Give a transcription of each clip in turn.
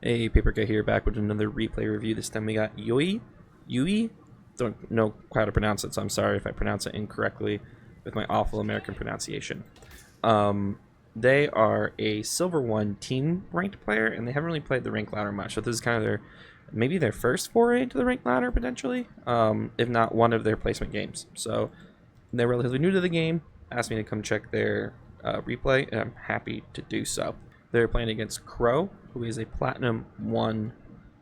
Hey, Paper Guy here, back with another replay review. This time we got Yui. Don't know how to pronounce it, so I'm sorry if I pronounce it incorrectly with my awful American pronunciation. They are a Silver 1 team ranked player, and they haven't really played the rank ladder much, so this is kind of maybe their first foray into the rank ladder, potentially, if not one of their placement games. So they're relatively new to the game, asked me to come check their replay, and I'm happy to do so. They're playing against Crow, who is a Platinum 1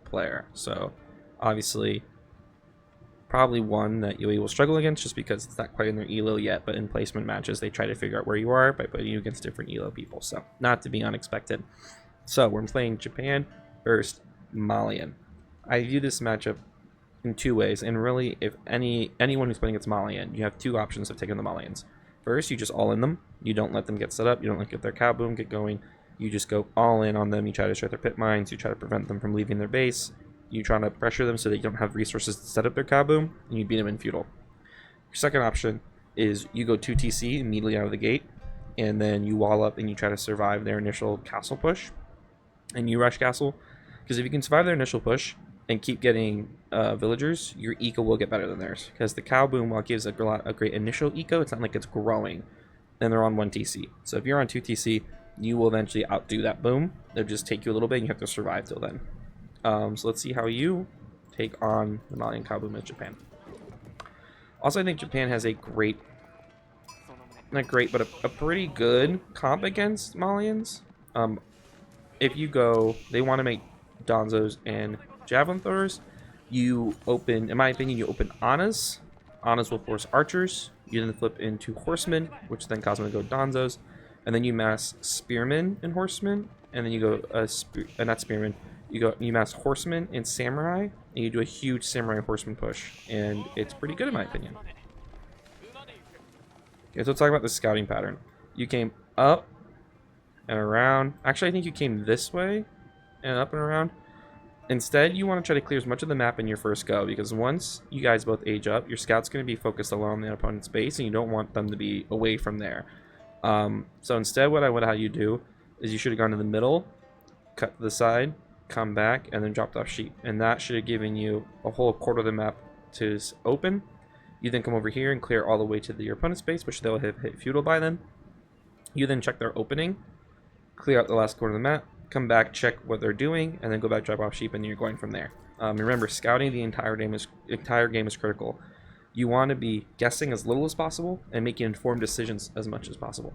player. So, obviously, probably one that Yui will struggle against just because it's not quite in their ELO yet. But in placement matches, they try to figure out where you are by putting you against different ELO people. So, not to be unexpected. So, we're playing Japan versus Malian. I view this matchup in two ways. And really, if anyone who's playing against Malian, you have two options of taking the Malians. First, you just all in them. You don't let them get set up. You don't let their cow boom get going. You just go all in on them. You try to destroy their pit mines. You try to prevent them from leaving their base. You try to pressure them so that you don't have resources to set up their kaboom, and you beat them in feudal. Your second option is you go 2 TC immediately out of the gate, and then you wall up and you try to survive their initial castle push, and you rush castle. Because if you can survive their initial push and keep getting villagers, your eco will get better than theirs. Because the cow boom, while it gives a great initial eco, it's not like it's growing, and they're on 1 TC. So if you're on 2 TC, you will eventually outdo that boom. They'll just take you a little bit and you have to survive till then. So let's see how you take on the Malian cow boom in Japan. Also, I think Japan has a great, not great, but a pretty good comp against Malians. If you go, they want to make Donzos and Javelin Throwers. You open, in my opinion, you open Anas. Anas will force archers. You then flip into Horsemen, which then cause them to go Donzos. And then you mass Spearmen and Horsemen, and then you go not Spearmen. You mass Horsemen and Samurai, and you do a huge Samurai Horseman push, and it's pretty good in my opinion. Okay, so let's talk about the scouting pattern. You came up and around. Actually, I think you came this way and up and around. Instead, you want to try to clear as much of the map in your first go, because once you guys both age up, your scout's going to be focused along the opponent's base, and you don't want them to be away from there. So instead, what I would have you do is you should have gone to the middle, cut to the side, come back, and then dropped off sheep. And that should have given you a whole quarter of the map to open. You then come over here and clear all the way to your opponent's base, which they'll have hit feudal by then. You then check their opening, clear out the last quarter of the map, come back, check what they're doing, and then go back, drop off sheep, and you're going from there. Remember, scouting the entire game is critical. You want to be guessing as little as possible and making informed decisions as much as possible.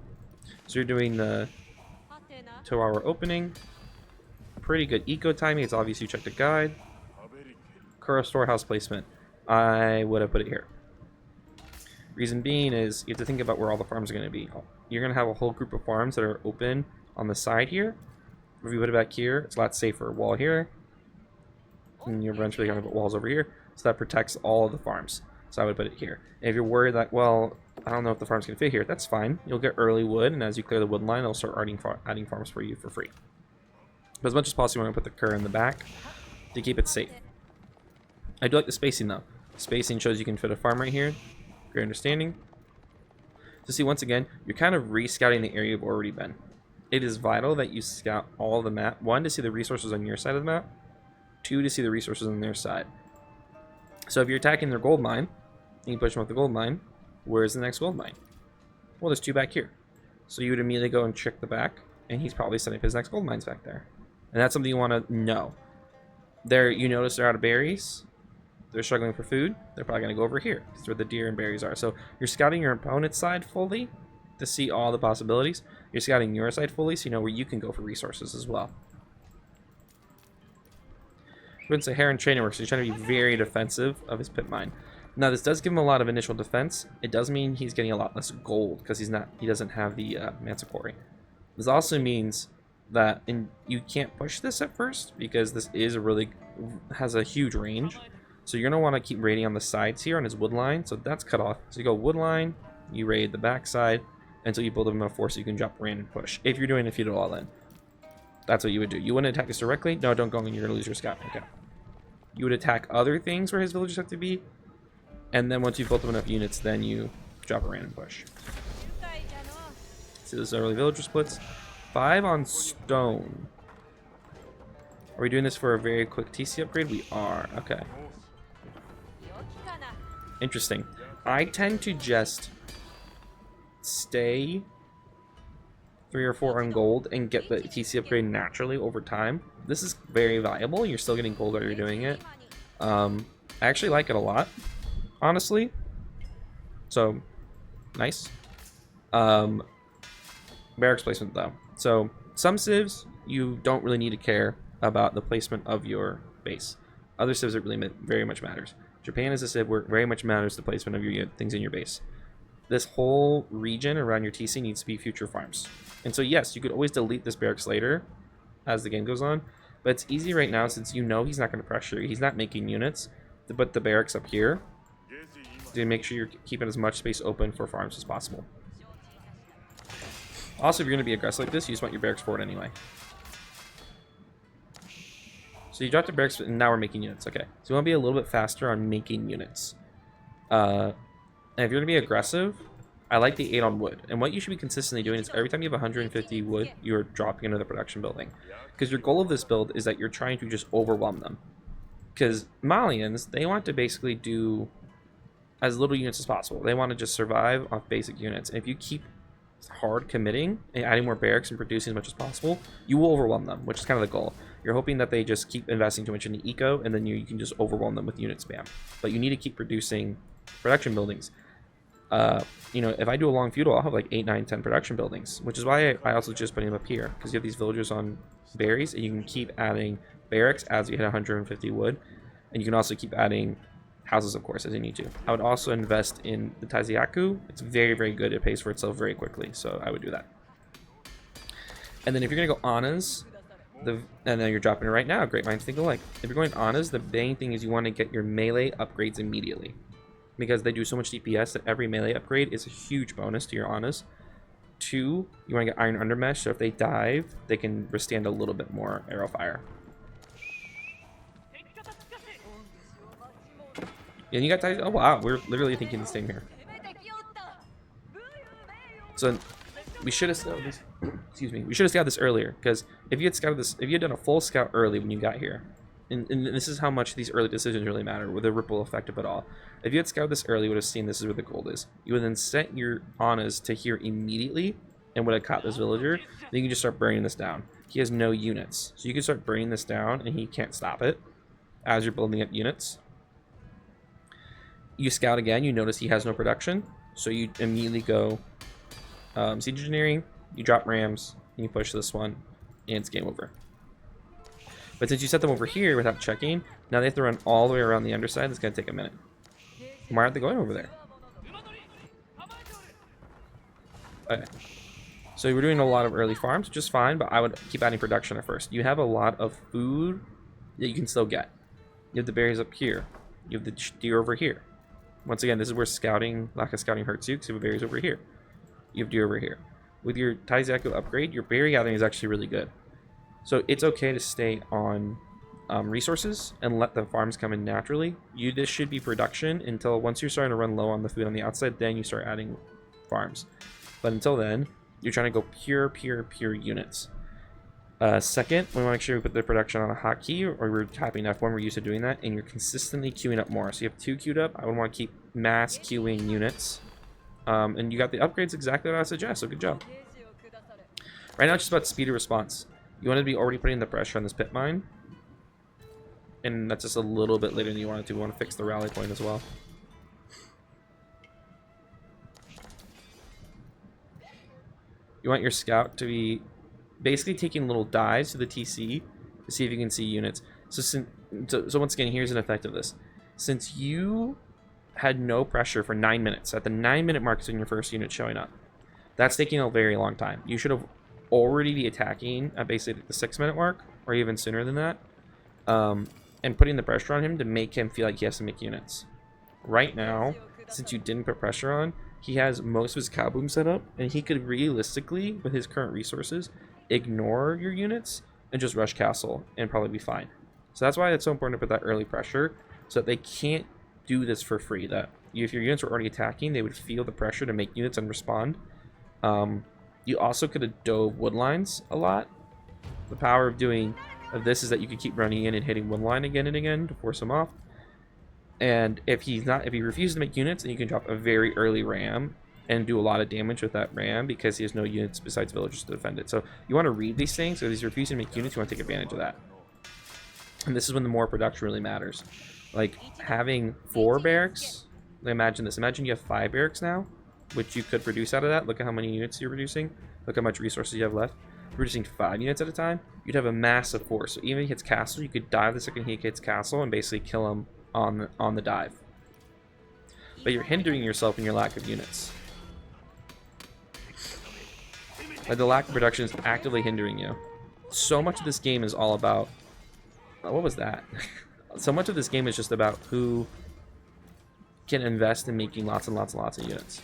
So you're doing the 2-hour opening. Pretty good eco timing. It's obvious you checked the guide. Kuro storehouse placement. I would have put it here. Reason being is you have to think about where all the farms are going to be. You're going to have a whole group of farms that are open on the side here. If you put it back here, it's a lot safer. Wall here. And you're eventually going to put walls over here. So that protects all of the farms. So I would put it here. And if you're worried that, well, I don't know if the farm's going to fit here, that's fine. You'll get early wood, and as you clear the wood line, they'll start adding farms for you for free. But as much as possible, I'm going to put the cur in the back to keep it safe. I do like the spacing, though. Spacing shows you can fit a farm right here. Great understanding. So see, once again, you're kind of re-scouting the area you've already been. It is vital that you scout all of the map. 1, to see the resources on your side of the map. 2, to see the resources on their side. So if you're attacking their gold mine, and you push them with the gold mine, where's the next gold mine? Well, there's 2 back here. So you would immediately go and check the back, and he's probably setting up his next gold mines back there. And that's something you want to know. You notice they're out of berries. They're struggling for food. They're probably going to go over here. That's where the deer and berries are. So you're scouting your opponent's side fully to see all the possibilities. You're scouting your side fully so you know where you can go for resources as well. It's a Heron training work, so he's trying to be very defensive of his pit mine. Now, this does give him a lot of initial defense. It does mean he's getting a lot less gold because he doesn't have the Manticore. This also means that you can't push this at first because this is has a huge range. So you're gonna want to keep raiding on the sides here on his wood line. So that's cut off. So you go wood line, you raid the back side until you build up enough force so you can drop rain and push. If you're doing a feudal all in, that's what you would do. You wouldn't attack this directly. No, don't go in. You're gonna lose your scout. Okay. You would attack other things where his villagers have to be. And then once you've built up enough units, then you drop a random push. See those early villager splits? 5 on stone. Are we doing this for a very quick TC upgrade? We are. Okay. Interesting. I tend to just stay 3 or 4 on gold and get the TC upgrade naturally over time. This is very valuable. You're still getting gold while you're doing it. I actually like it a lot, honestly. So, nice. Barracks placement, though. So, some civs, you don't really need to care about the placement of your base. Other civs, it really very much matters. Japan is a civ where it very much matters the placement of your things in your base. This whole region around your TC needs to be future farms. And so, yes, you could always delete this barracks later as the game goes on. But it's easy right now since you know he's not going to pressure you. He's not making units to put the barracks up here to make sure you're keeping as much space open for farms as possible. Also, if you're going to be aggressive like this, you just want your barracks forward anyway. So you dropped the barracks, and now we're making units. Okay, so you want to be a little bit faster on making units. And if you're going to be aggressive, I like the 8 on wood. And what you should be consistently doing is every time you have 150 wood, you're dropping another production building. Because your goal of this build is that you're trying to just overwhelm them. Because Malians, they want to basically do as little units as possible. They want to just survive off basic units. And if you keep hard committing and adding more barracks and producing as much as possible, you will overwhelm them, which is kind of the goal. You're hoping that they just keep investing too much into eco, and then you can just overwhelm them with unit spam. But you need to keep producing production buildings. You know, if I do a long feudal, I'll have like 8, 9, 10 production buildings, which is why I also just put them up here, because you have these villagers on berries, and you can keep adding barracks as you hit 150 wood, and you can also keep adding houses, of course, as you need to. I would also invest in the Taiziaku. It's very, very good. It pays for itself very quickly, so I would do that. And then if you're going to go Anas, and then you're dropping it right now, great minds think alike. If you're going Anas, the main thing is you want to get your melee upgrades immediately, because they do so much DPS that every melee upgrade is a huge bonus to your Anas. 2, you want to get Iron Undermesh, so if they dive, they can withstand a little bit more arrow fire. And you got oh wow, we're literally thinking the same here. So we should have scouted this. Excuse me. We should have scouted this earlier, because if you had scouted this, if you had done a full scout early when you got here, and this is how much these early decisions really matter with the ripple effect of it all. If you had scouted this early, you would have seen this is where the gold is. You would then set your Anas to here immediately, and would have caught this villager. Then you can just start burning this down. He has no units, so you can start burning this down, and he can't stop it as you're building up units. You scout again, you notice he has no production, so you immediately go siege engineering, you drop rams, and you push this one, and it's game over. But since you set them over here without checking, now they have to run all the way around the underside. It's going to take a minute. Why aren't they going over there? Okay. So we're doing a lot of early farms, which is fine, but I would keep adding production at first. You have a lot of food that you can still get. You have the berries up here. You have the deer over here. Once again, this is where lack of scouting hurts you, because you have berries over here. You have deer over here. With your Taizaku upgrade, your berry gathering is actually really good. So it's okay to stay on resources and let the farms come in naturally. This should be production until once you're starting to run low on the food on the outside, then you start adding farms. But until then, you're trying to go pure units. Second, we want to make sure we put the production on a hotkey, or we're tapping F1, we're used to doing that, and you're consistently queuing up more. So you have 2 queued up. I would want to keep mass queuing units. And you got the upgrades exactly what I suggest, so good job. Right now it's just about speed of response. You want to be already putting the pressure on this pit mine, and that's just a little bit later than you wanted to. We want to fix the rally point as well. You want your scout to be basically taking little dives to the TC to see if you can see units. So once again, here's an effect of this. Since you had no pressure for 9 minutes, at the 9-minute mark is when your first unit showing up. That's taking a very long time. You should have already be attacking at basically the 6-minute mark, or even sooner than that, and putting the pressure on him to make him feel like he has to make units. Right now, since you didn't put pressure on, he has most of his cow boom set up, and he could realistically, with his current resources, ignore your units and just rush castle and probably be fine. So that's why it's so important to put that early pressure, so that they can't do this for free. That if your units were already attacking, they would feel the pressure to make units and respond. You also could have dove wood lines a lot. The power of doing of this is that you can keep running in and hitting one line again and again to force him off. And if he refuses to make units, then you can drop a very early ram and do a lot of damage with that ram because he has no units besides villagers to defend it. So you want to read these things. So if he's refusing to make units, you want to take advantage of that. And this is when the more production really matters. Like having 4 barracks. Imagine this. Imagine you have 5 barracks now, which you could produce out of that. Look at how many units you're producing. Look how much resources you have left. Producing 5 units at a time, you'd have a massive force. So even if he hits castle, you could dive the second he hits castle and basically kill him on the dive. But you're hindering yourself in your lack of units. Like the lack of production is actively hindering you. So much of this game is all about... what was that? So much of this game is just about who can invest in making lots and lots and lots of units.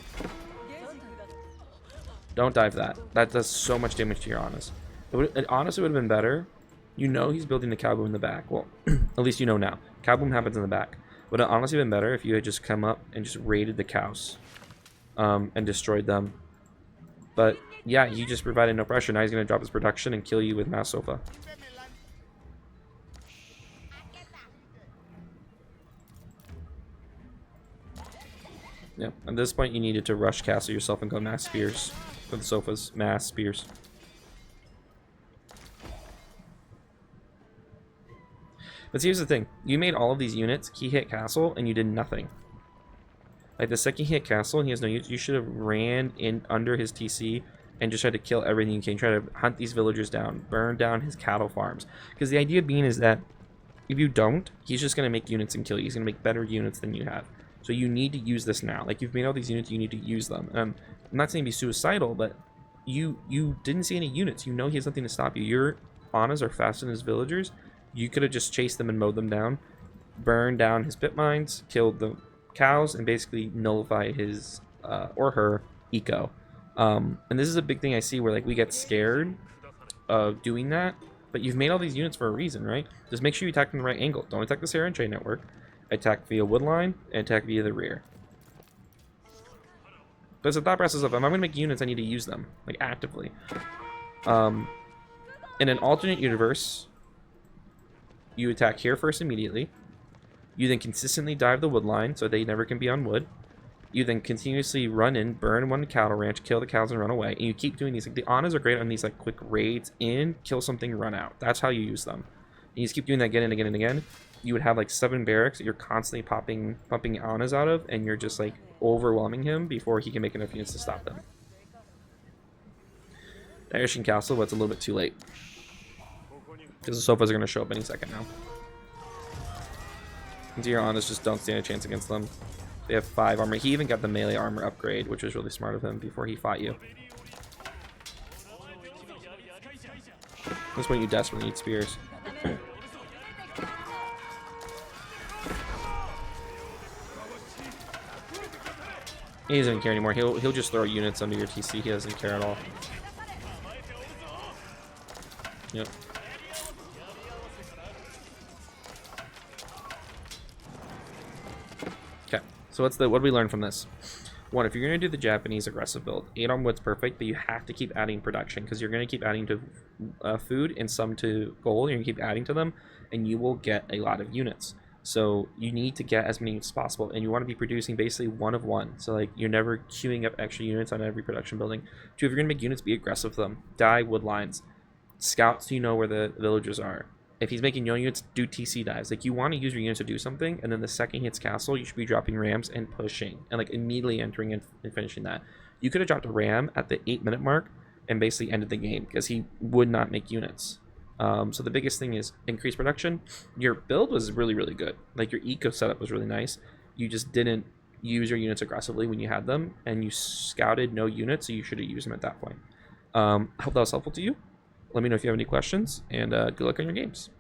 Don't dive that. That does so much damage to your Honest. It honestly would have been better. You know he's building the cow boom in the back. Well, at least you know now. Cow boom happens in the back. Would have honestly been better if you had just come up and just raided the cows. And destroyed them. But yeah, he just provided no pressure. Now he's going to drop his production and kill you with Mass Sofa. Yeah, at this point you needed to rush castle yourself and go mass spears. For the Sofa's mass spears. But see, here's the thing. You made all of these units, he hit castle, and you did nothing. Like the second he hit castle and he has no units, you should have ran in under his TC and just tried to kill everything you can. Try to hunt these villagers down, burn down his cattle farms. Because the idea being is that if you don't, he's just going to make units and kill you. He's going to make better units than you have. So you need to use this now. Like you've made all these units, you need to use them. I'm not saying be suicidal, but you didn't see any units. You know he has nothing to stop you. Your Anas are faster than his villagers. You could have just chased them and mowed them down, burned down his pit mines, killed the cows, and basically nullified his or her eco. And this is a big thing I see where like we get scared of doing that, but you've made all these units for a reason, right? Just make sure you attack from the right angle. Don't attack the Sarah and Trade network. Attack via woodline and attack via the rear. But it's a thought process of if I'm going to make units, I need to use them like actively. In an alternate universe, you attack here first immediately. You then consistently dive the woodline so they never can be on wood. You then continuously run in, burn one cattle ranch, kill the cows, and run away. And you keep doing these. Like the Anas are great on these like quick raids in, kill something, run out. That's how you use them. And you just keep doing that again and again and again. You would have like 7 barracks that you're constantly pumping Anas out of, and you're just like overwhelming him before he can make enough units to stop them. Irishing Castle, but it's a little bit too late. Because the Sofas are going to show up any second now. And your Anas just don't stand a chance against them. They have 5 armor. He even got the melee armor upgrade, which was really smart of him before he fought you. That's when you desperately need spears. He doesn't care anymore. He'll just throw units under your TC. He doesn't care at all. Yep. Okay. So what do we learn from this? 1, if you're going to do the Japanese aggressive build, 8 on wood's perfect, but you have to keep adding production because you're going to keep adding to food and some to gold. You're going to keep adding to them, and you will get a lot of units. So you need to get as many units as possible, and you want to be producing basically 1 of 1. So like you're never queuing up extra units on every production building. 2, if you're going to make units, be aggressive with them. Die wood lines. Scout so you know where the villagers are. If he's making no units, do TC dives. Like you want to use your units to do something, and then the second he hits castle, you should be dropping rams and pushing, and like immediately entering and finishing that. You could have dropped a ram at the 8-minute mark and basically ended the game because he would not make units. So the biggest thing is increase production. Your build was really, really good. Like your eco setup was really nice. You just didn't use your units aggressively when you had them, and you scouted no units, so you should have used them at that point. I hope that was helpful to you. Let me know if you have any questions, and good luck on your games.